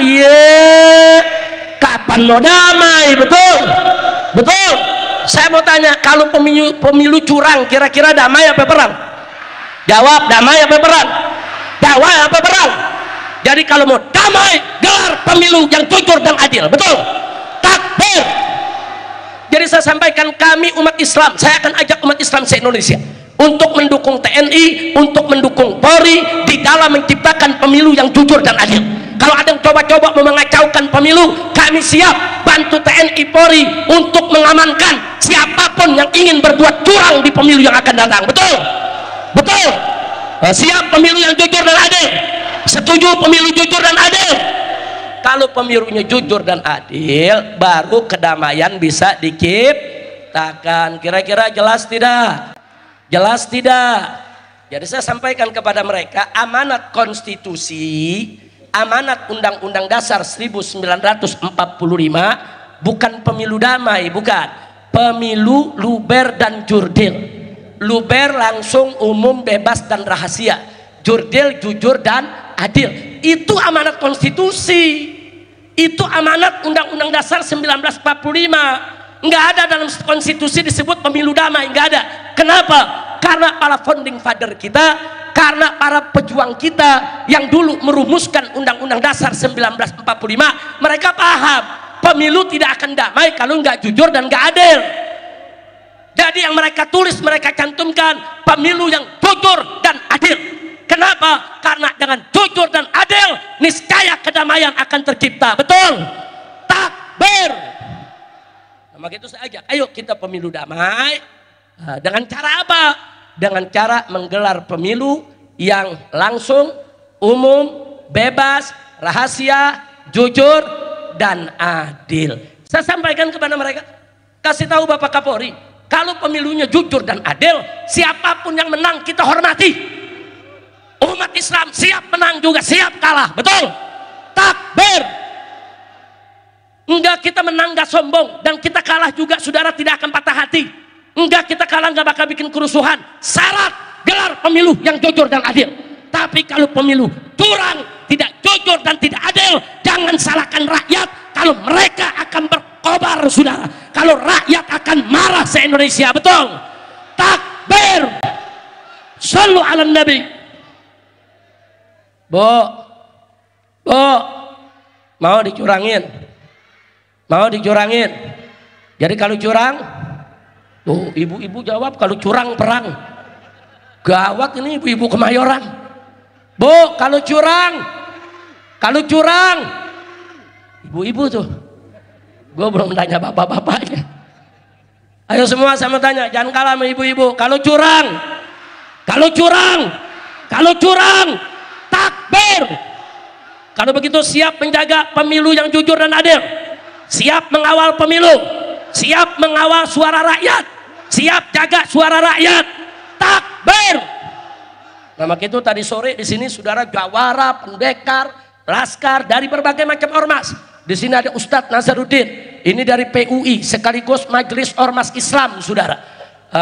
kapan mau damai? Betul? Betul. Saya mau tanya, kalau pemilu curang, kira-kira damai apa perang? Jawab, damai apa perang? Damai apa perang? Jadi kalau mau damai, gelar pemilu yang jujur dan adil. Betul? Takbir. Jadi saya sampaikan, kami umat Islam, saya akan ajak umat Islam se-Indonesia untuk mendukung TNI, untuk mendukung Polri di dalam menciptakan pemilu yang jujur dan adil. Kalau ada yang coba-coba mengacaukan pemilu, kami siap bantu TNI Polri untuk mengamankan siapapun yang ingin berbuat curang di pemilu yang akan datang. Betul? Betul? Siap pemilu yang jujur dan adil? Setuju pemilu jujur dan adil? Kalau pemilunya jujur dan adil, baru kedamaian bisa diciptakan. Kira-kira jelas tidak? Jelas tidak? Jadi saya sampaikan kepada mereka, amanat konstitusi amanat Undang-Undang Dasar 1945 bukan pemilu damai, bukan. Pemilu luber dan jurdil. Luber langsung, umum, bebas dan rahasia. Jurdil jujur dan adil. Itu amanat konstitusi. Itu amanat Undang-Undang Dasar 1945. Nggak ada dalam konstitusi disebut pemilu damai, nggak ada. Kenapa? Karena para founding father kita, karena para pejuang kita yang dulu merumuskan Undang-Undang Dasar 1945, mereka paham pemilu tidak akan damai kalau nggak jujur dan nggak adil. Jadi yang mereka tulis, mereka cantumkan pemilu yang jujur dan adil. Kenapa? Karena dengan jujur dan adil niscaya kedamaian akan tercipta. Betul? Takbir. Nah, maka itu saya ajak, ayo kita pemilu damai. Dengan cara apa? Dengan cara menggelar pemilu yang langsung, umum, bebas, rahasia, jujur, dan adil. Saya sampaikan kepada mereka, kasih tahu Bapak Kapolri, kalau pemilunya jujur dan adil, siapapun yang menang kita hormati. Umat Islam siap menang juga siap kalah, betul? Takbir. Enggak, kita menang enggak sombong, dan kita kalah juga saudara tidak akan patah hati. Enggak, kita kalah enggak bakal bikin kerusuhan. Syarat gelar pemilu yang jujur dan adil. Tapi kalau pemilu curang, tidak jujur dan tidak adil, jangan salahkan rakyat. Kalau mereka akan berkobar saudara, kalau rakyat akan marah se-Indonesia, betul? Takbir. Shallu ala Nabi. Bu, mau dicurangin? Mau dicurangin? Jadi kalau curang, tuh ibu-ibu jawab, kalau curang perang. Gawat ini ibu-ibu Kemayoran. Bu, kalau curang, ibu-ibu tuh. Gue belum tanya bapak-bapaknya. Ayo semua sama tanya, jangan kalah sama ibu-ibu. Kalau curang, takbir. Kalau begitu siap menjaga pemilu yang jujur dan adil. Siap mengawal pemilu, siap mengawal suara rakyat, siap jaga suara rakyat. Takbir. Nah, maka itu tadi sore di sini saudara jawara, pendekar, laskar dari berbagai macam ormas. Di sini ada Ustadz Nazaruddin, ini dari PUI sekaligus Majelis Ormas Islam, saudara.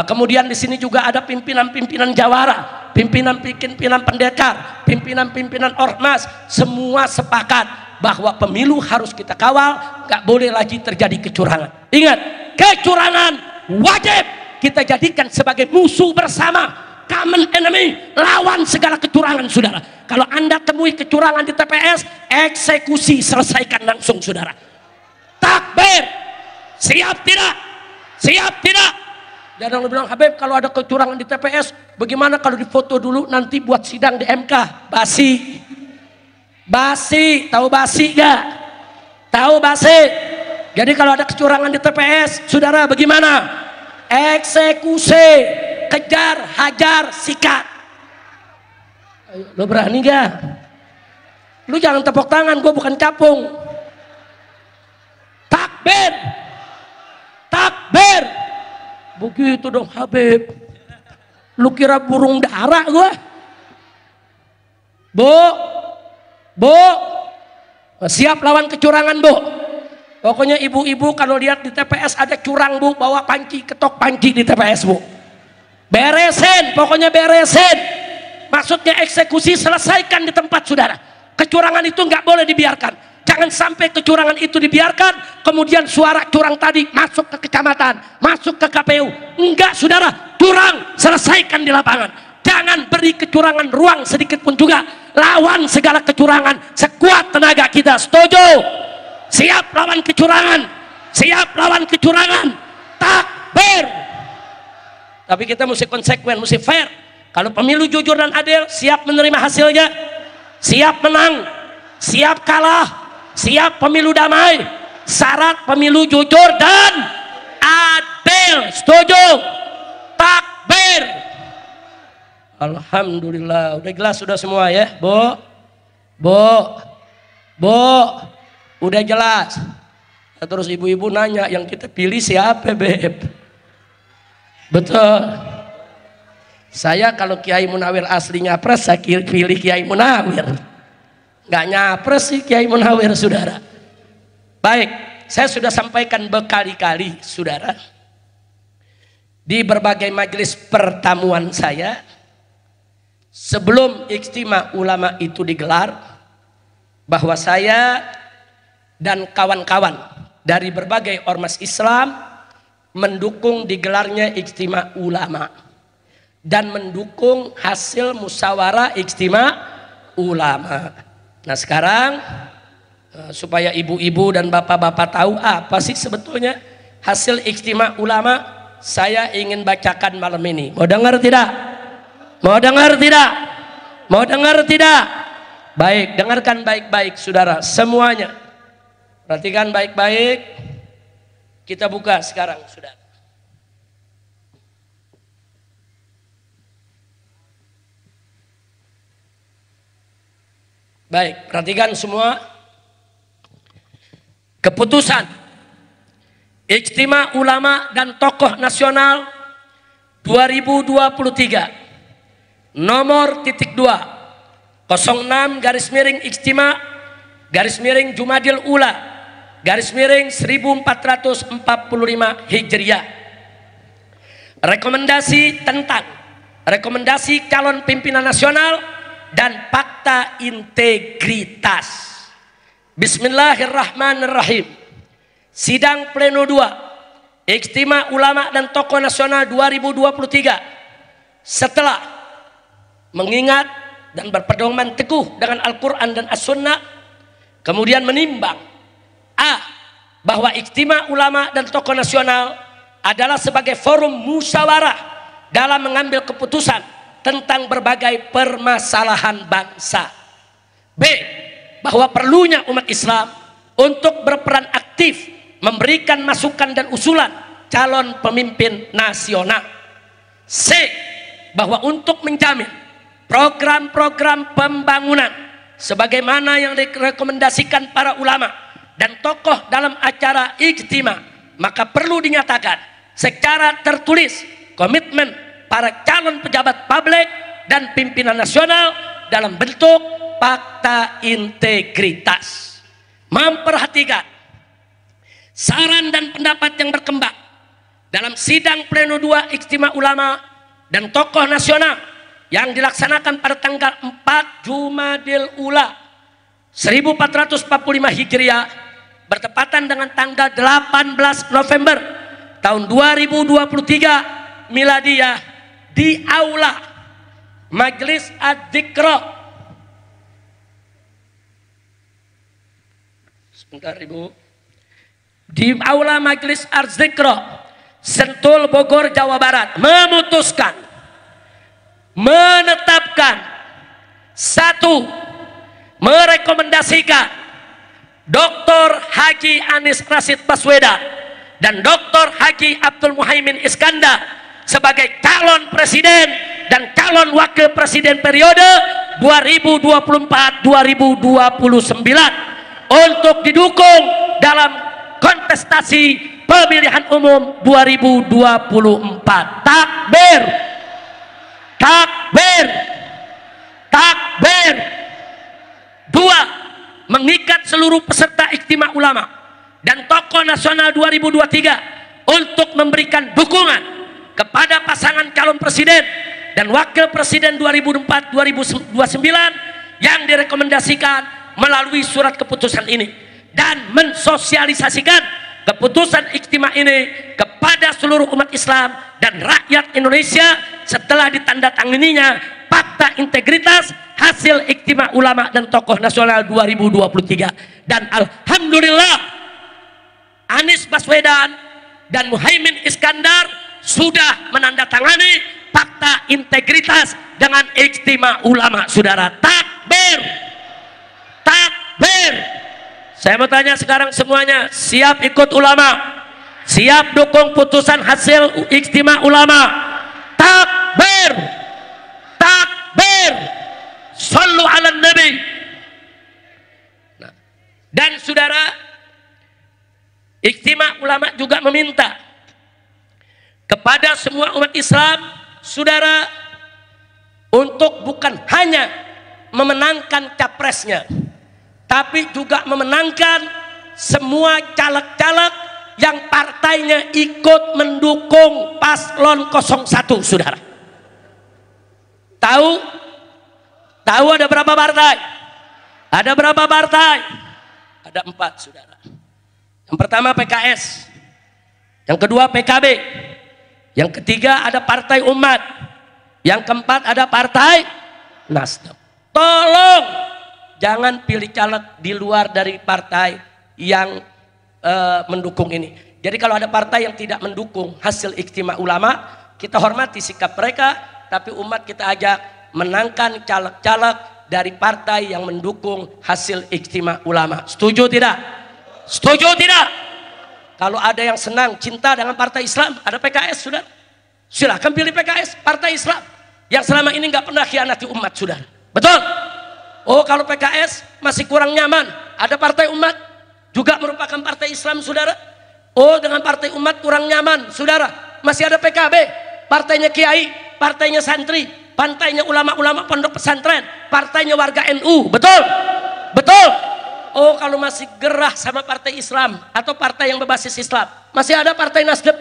Kemudian di sini juga ada pimpinan-pimpinan jawara, pimpinan-pimpinan pendekar, pimpinan-pimpinan ormas, semua sepakat bahwa pemilu harus kita kawal, gak boleh lagi terjadi kecurangan. Ingat, kecurangan wajib kita jadikan sebagai musuh bersama, common enemy, lawan segala kecurangan, saudara. Kalau Anda temui kecurangan di TPS, eksekusi, selesaikan langsung, saudara. Takbir. Siap tidak? Siap tidak? Jangan lu bilang, Habib kalau ada kecurangan di TPS, bagaimana kalau difoto dulu nanti buat sidang di MK? Basi. Basi, tahu basi gak? Tahu basi. Jadi kalau ada kecurangan di TPS, saudara bagaimana? Eksekusi, kejar, hajar, sikat. Lo berani gak? Lu jangan tepuk tangan, gue bukan capung. Takbir. Takbir. Begitu dong Habib. Lu kira burung dara gue? Bu, siap lawan kecurangan, Bu. Pokoknya ibu-ibu kalau lihat di TPS ada curang, Bu, bawa panci, ketok panci di TPS, Bu. Beresin, pokoknya beresin. Maksudnya eksekusi, selesaikan di tempat saudara. Kecurangan itu nggak boleh dibiarkan. Jangan sampai kecurangan itu dibiarkan, kemudian suara curang tadi masuk ke kecamatan, masuk ke KPU. Enggak, saudara, curang, selesaikan di lapangan. Jangan beri kecurangan ruang sedikit pun juga. Lawan segala kecurangan sekuat tenaga kita. Setuju? Siap lawan kecurangan. Siap lawan kecurangan. Takbir. Tapi kita mesti konsekuen, mesti fair. Kalau pemilu jujur dan adil, siap menerima hasilnya. Siap menang, siap kalah, siap pemilu damai. Syarat pemilu jujur dan adil. Setuju? Takbir. Alhamdulillah, udah jelas sudah semua ya, Bu, udah jelas. Terus ibu-ibu nanya, yang kita pilih siapa, Beb? Betul. Saya kalau Kiai Munawir aslinya pres, saya pilih Kiai Munawir. Nggak nyapres sih Kiai Munawir, saudara. Baik, saya sudah sampaikan berkali-kali, saudara, di berbagai majelis pertemuan saya, sebelum Ijtima Ulama itu digelar, bahwa saya dan kawan-kawan dari berbagai ormas Islam mendukung digelarnya Ijtima Ulama dan mendukung hasil musyawarah Ijtima Ulama. Nah sekarang supaya ibu-ibu dan bapak-bapak tahu apa sih sebetulnya hasil Ijtima Ulama, saya ingin bacakan malam ini. Mau dengar tidak? Mau dengar tidak? Mau dengar tidak? Baik, dengarkan baik-baik saudara semuanya. Perhatikan baik-baik. Kita buka sekarang, saudara. Baik, perhatikan semua. Keputusan Ijtima Ulama dan Tokoh Nasional 2023 nomor ×2 06 Ijtima Jumadil Ula _1445 Hijriah. Rekomendasi tentang rekomendasi calon pimpinan nasional dan fakta integritas. Bismillahirrahmanirrahim. Sidang Pleno 2 Ijtima Ulama dan Tokoh Nasional 2023 setelah mengingat dan berpedoman teguh dengan Al-Quran dan As-Sunnah, kemudian menimbang bahwa Ijtima Ulama dan Tokoh Nasional adalah sebagai forum musyawarah dalam mengambil keputusan tentang berbagai permasalahan bangsa. B. Bahwa perlunya umat Islam untuk berperan aktif memberikan masukan dan usulan calon pemimpin nasional. C. Bahwa untuk menjamin program-program pembangunan sebagaimana yang direkomendasikan para ulama dan tokoh dalam acara Ijtima, maka perlu dinyatakan secara tertulis komitmen para calon pejabat publik dan pimpinan nasional dalam bentuk fakta integritas. Memperhatikan saran dan pendapat yang berkembang dalam sidang Pleno 2 Ijtima Ulama dan Tokoh Nasional yang dilaksanakan pada tanggal 4 Jumadil Ula 1445 Hijriah bertepatan dengan tanggal 18 November tahun 2023 Miladiyah di Aula Majelis Ad-Dzikra. Sebentar Ibu. Di Aula Majelis Ad-Dzikra Sentul, Bogor, Jawa Barat memutuskan menetapkan satu, merekomendasikan Dr. Haji Anies Rashid Baswedan dan Dr. Haji Abdul Muhaimin Iskandar sebagai calon presiden dan calon wakil presiden periode 2024-2029 untuk didukung dalam kontestasi pemilihan umum 2024. Takbir, takbir, takbir. Dua, mengikat seluruh peserta Ijtima Ulama dan Tokoh Nasional 2023 untuk memberikan dukungan kepada pasangan calon presiden dan wakil presiden 2024-2029 yang direkomendasikan melalui surat keputusan ini, dan mensosialisasikan keputusan Ijtima ini kepada seluruh umat Islam dan rakyat Indonesia setelah ditandatanganinya fakta integritas hasil Ijtima Ulama dan Tokoh Nasional 2023. Dan alhamdulillah Anies Baswedan dan Muhaimin Iskandar sudah menandatangani fakta integritas dengan Ijtima Ulama, saudara. Takbir, takbir. Saya mau tanya sekarang semuanya, siap ikut ulama? Siap dukung putusan hasil Ijtima Ulama? Takbir, takbir. Sallu ala Nabi. Nah, dan saudara, Ijtima Ulama juga meminta kepada semua umat Islam, saudara, untuk bukan hanya memenangkan capresnya, tapi juga memenangkan semua caleg-caleg yang partainya ikut mendukung paslon 01, saudara. Tahu ada berapa partai? Ada berapa partai? Ada 4, saudara. Yang pertama PKS, yang kedua PKB, yang ketiga ada Partai Umat, yang keempat ada Partai Nasdem. Tolong jangan pilih caleg di luar dari partai yang mendukung ini. Jadi kalau ada partai yang tidak mendukung hasil ijtima ulama, kita hormati sikap mereka, tapi umat kita ajak menangkan caleg-caleg dari partai yang mendukung hasil ijtima ulama. Setuju tidak? Setuju tidak? Kalau ada yang senang cinta dengan partai Islam, ada PKS, saudara. Silahkan pilih PKS, partai Islam yang selama ini nggak pernah khianati umat, saudara. Betul? Oh, kalau PKS masih kurang nyaman, ada partai Umat juga merupakan partai Islam, saudara. Oh, dengan partai Umat kurang nyaman, saudara, masih ada PKB, partainya kiai, partainya santri, partainya ulama-ulama pondok pesantren, partainya warga NU. Betul? Betul? Oh, kalau masih gerah sama partai Islam atau partai yang berbasis Islam, masih ada partai Nasdem,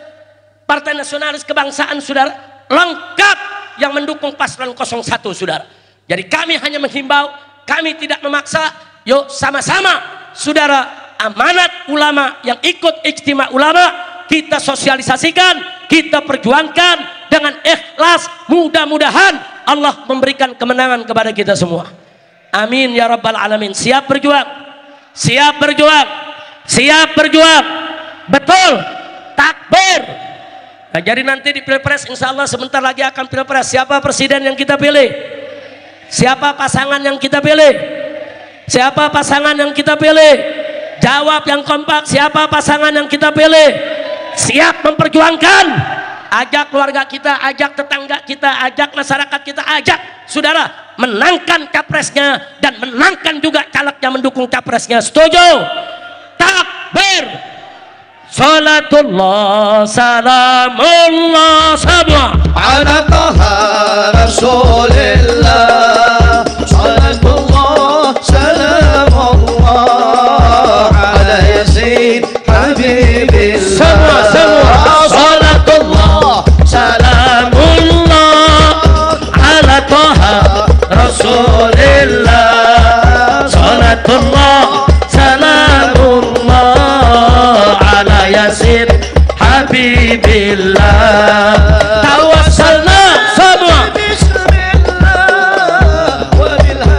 partai nasionalis kebangsaan, saudara, lengkap yang mendukung paslon 01, saudara. Jadi kami hanya menghimbau, kami tidak memaksa. Yuk sama-sama, saudara, amanat ulama yang ikut ijtima ulama kita sosialisasikan, kita perjuangkan dengan ikhlas. Mudah-mudahan Allah memberikan kemenangan kepada kita semua. Amin ya rabbal alamin. Siap berjuang, siap berjuang, siap berjuang. Betul, takbir. Nah, jadi nanti di pilpres insya Allah sebentar lagi akan pilpres. Siapa presiden yang kita pilih? Siapa pasangan yang kita pilih? Siapa pasangan yang kita pilih? Jawab yang kompak, siapa pasangan yang kita pilih? Siap memperjuangkan. Ajak keluarga kita, ajak tetangga kita, ajak masyarakat kita, ajak saudara menangkan capresnya dan menangkan juga caleg yang mendukung capresnya. Setuju? Takbir. Salatullah salamullah semua ala taha rasulillah. Salatullah salamullah ala yasin habibillah. Semua salatullah salamullah ala taha rasulillah. Salatullah ala yasin habibillah. Tawassalna semua. Bismillah wa bilhamdulillah.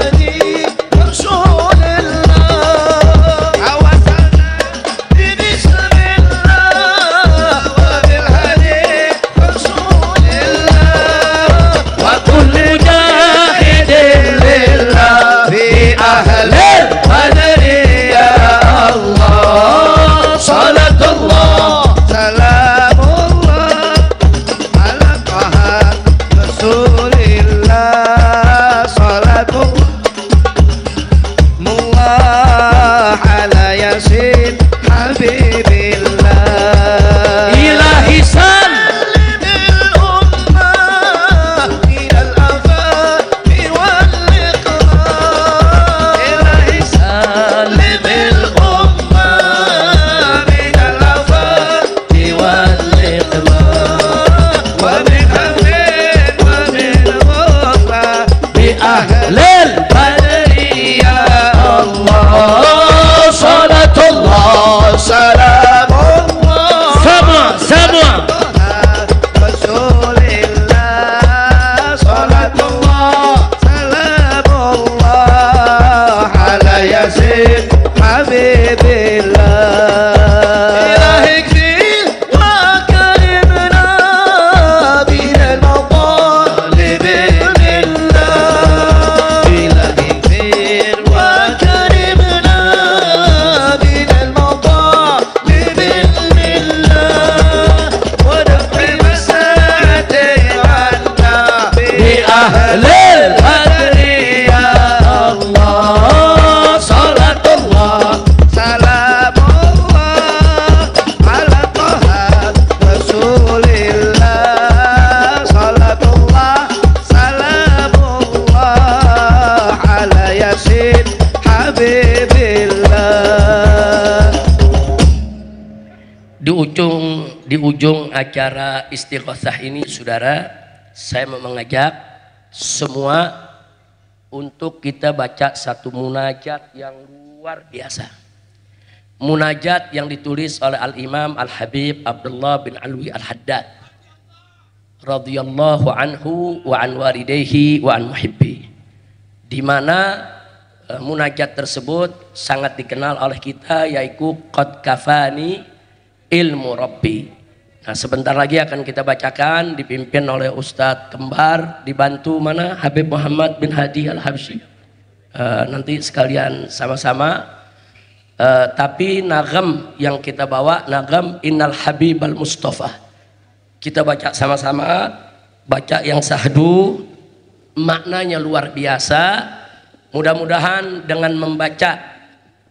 ujung acara istighosah ini, saudara, saya mau mengajak semua untuk kita baca satu munajat yang luar biasa. Munajat yang ditulis oleh Al-Imam Al-Habib Abdullah bin Alwi Al-Haddad radhiyallahu anhu wa an walidayhi wa an muhibbi, di mana munajat tersebut sangat dikenal oleh kita, yaitu qad kafani ilmu rabbi. Nah, sebentar lagi akan kita bacakan, dipimpin oleh Ustadz Kembar, dibantu mana Habib Muhammad bin Hadi Al-Habsyi. Nanti sekalian sama-sama. Tapi nagam yang kita bawa, nagam Innal Habib Al-Mustafa. Kita baca sama-sama, baca yang sahdu, maknanya luar biasa. Mudah-mudahan dengan membaca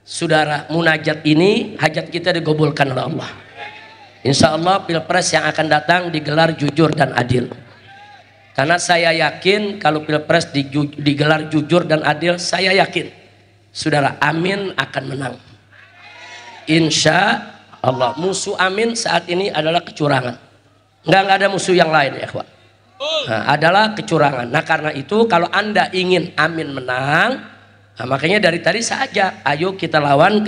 saudara munajat ini, hajat kita digabulkan oleh Allah. Insya Allah pilpres yang akan datang digelar jujur dan adil. Karena saya yakin kalau pilpres digelar jujur dan adil, saya yakin saudara Amin akan menang. Insya Allah. Musuh Amin saat ini adalah kecurangan. Nggak ada musuh yang lain ya kawan. Nah, adalah kecurangan. Nah karena itu kalau Anda ingin Amin menang, nah, makanya dari tadi saja ayo kita lawan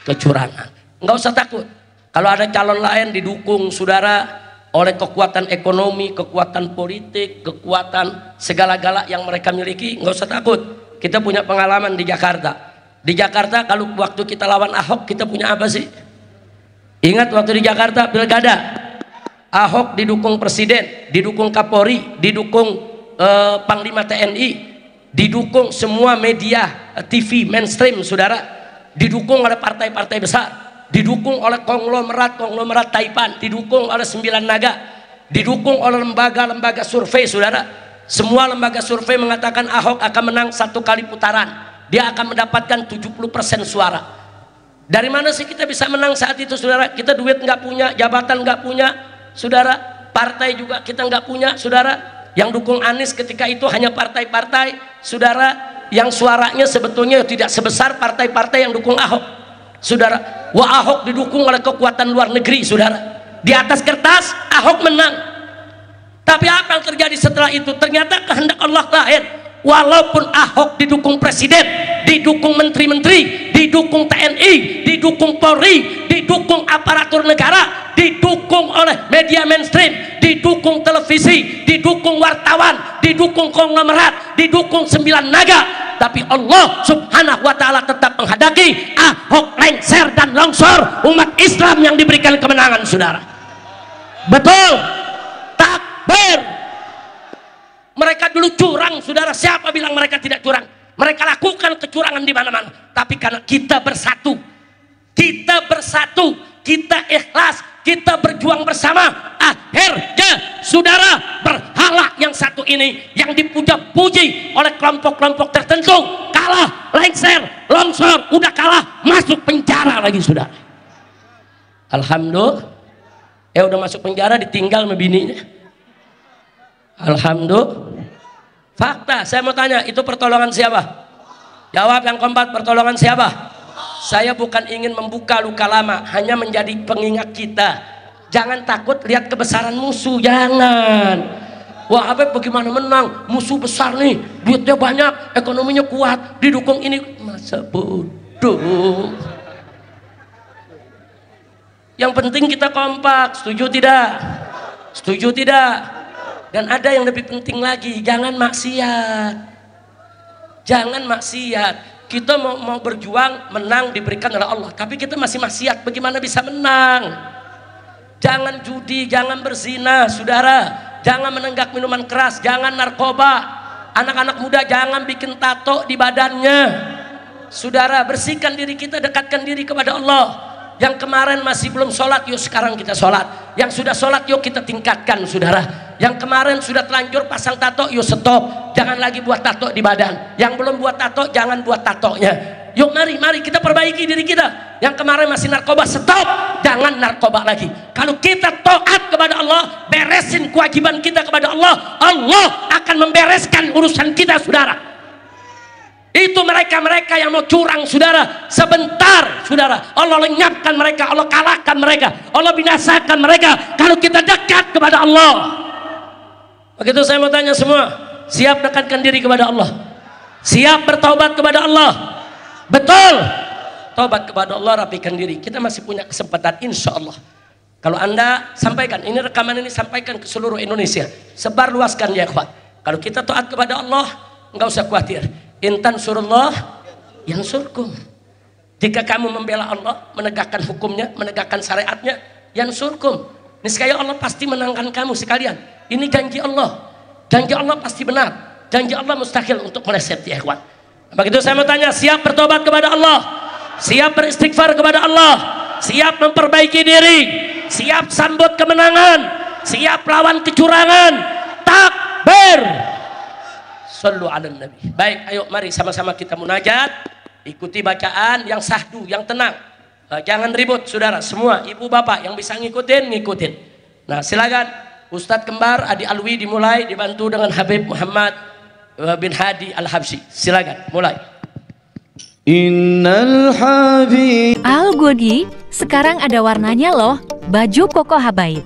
kecurangan. Nggak usah takut. Kalau ada calon lain didukung saudara oleh kekuatan ekonomi, kekuatan politik, kekuatan segala-gala yang mereka miliki, nggak usah takut. Kita punya pengalaman di Jakarta. Di Jakarta kalau waktu kita lawan Ahok, kita punya apa sih? Ingat waktu di Jakarta pilkada, Ahok didukung presiden, didukung Kapolri, didukung Panglima TNI, didukung semua media TV mainstream saudara, didukung oleh partai-partai besar, didukung oleh konglomerat Taipan, didukung oleh 9 naga, didukung oleh lembaga-lembaga survei saudara. Semua lembaga survei mengatakan Ahok akan menang 1 kali putaran, dia akan mendapatkan 70% suara. Dari mana sih kita bisa menang saat itu saudara? Kita duit nggak punya, jabatan nggak punya saudara, partai juga kita nggak punya saudara. Yang dukung Anies ketika itu hanya partai-partai saudara yang suaranya sebetulnya tidak sebesar partai-partai yang dukung Ahok saudara. Wah, Ahok didukung oleh kekuatan luar negeri saudara. Di atas kertas Ahok menang, tapi apa yang terjadi setelah itu? Ternyata kehendak Allah lahir. Walaupun Ahok didukung presiden, didukung menteri-menteri, didukung TNI, didukung Polri, didukung aparatur negara, didukung oleh media mainstream, didukung televisi, didukung wartawan, didukung konglomerat, didukung 9 naga, tapi Allah subhanahu wa ta'ala tetap menghadaki Ahok lengser dan longsor, umat Islam yang diberikan kemenangan saudara. Betul, takbir. Mereka dulu curang saudara, siapa bilang mereka tidak curang? Mereka lakukan kecurangan di mana-mana, tapi karena kita bersatu, kita ikhlas, kita berjuang bersama, akhirnya saudara berhala yang satu ini yang dipuja-puji oleh kelompok-kelompok tertentu kalah, lengser, longsor, udah kalah, masuk penjara lagi saudara. Alhamdulillah, udah masuk penjara ditinggal sama bininya. Alhamdulillah. Fakta, saya mau tanya, itu pertolongan siapa? Jawab yang keempat, pertolongan siapa? Saya bukan ingin membuka luka lama, hanya menjadi pengingat kita. Jangan takut lihat kebesaran musuh, jangan. Wah, Habib bagaimana menang? Musuh besar nih, duitnya banyak, ekonominya kuat, didukung ini. Masa bodoh. Yang penting kita kompak, setuju tidak? Setuju tidak? Dan ada yang lebih penting lagi, jangan maksiat. Jangan maksiat. Kita mau berjuang, menang diberikan oleh Allah, tapi kita masih maksiat, bagaimana bisa menang? Jangan judi, jangan berzina saudara, jangan menenggak minuman keras, jangan narkoba. Anak-anak muda jangan bikin tato di badannya saudara. Bersihkan diri kita, dekatkan diri kepada Allah. Yang kemarin masih belum sholat, yuk sekarang kita sholat. Yang sudah sholat, yuk kita tingkatkan saudara. Yang kemarin sudah telanjur pasang tato, yuk stop, jangan lagi buat tato di badan. Yang belum buat tato, jangan buat tatonya. Yuk mari kita perbaiki diri kita. Yang kemarin masih narkoba, stop, jangan narkoba lagi. Kalau kita taat kepada Allah, beresin kewajiban kita kepada Allah, Allah akan membereskan urusan kita saudara. Itu mereka-mereka yang mau curang, saudara. Sebentar, saudara, Allah lenyapkan mereka, Allah kalahkan mereka, Allah binasakan mereka kalau kita dekat kepada Allah. Begitu saya mau tanya semua, siap dekatkan diri kepada Allah? Siap bertaubat kepada Allah? Betul. Taubat kepada Allah, rapikan diri. Kita masih punya kesempatan, insya Allah. Kalau Anda sampaikan, ini rekaman ini sampaikan ke seluruh Indonesia, sebar luaskan ya ikhwan. Kalau kita taat kepada Allah, enggak usah khawatir. Intan surullah yang surkum. Jika kamu membela Allah, menegakkan hukumnya, menegakkan syariatnya, yang surkum. Niscaya Allah pasti menangkan kamu sekalian. Ini janji Allah. Janji Allah pasti benar. Janji Allah mustahil untuk meleset ya ikhwan. Begitu saya mau tanya, siap bertobat kepada Allah? Siap beristighfar kepada Allah? Siap memperbaiki diri? Siap sambut kemenangan? Siap lawan kecurangan? Takbir! Sallu ala Nabi. Baik, ayo mari sama-sama kita munajat. Ikuti bacaan yang sahdu, yang tenang. Jangan ribut, saudara. Semua ibu bapak yang bisa ngikutin, ngikutin. Nah, silakan Ustadz Kembar Adi Alwi dimulai, dibantu dengan Habib Muhammad bin Hadi Al-Habsyi. Silakan, mulai. Innal Habib Al Godi, sekarang ada warnanya loh. Baju koko Habaib.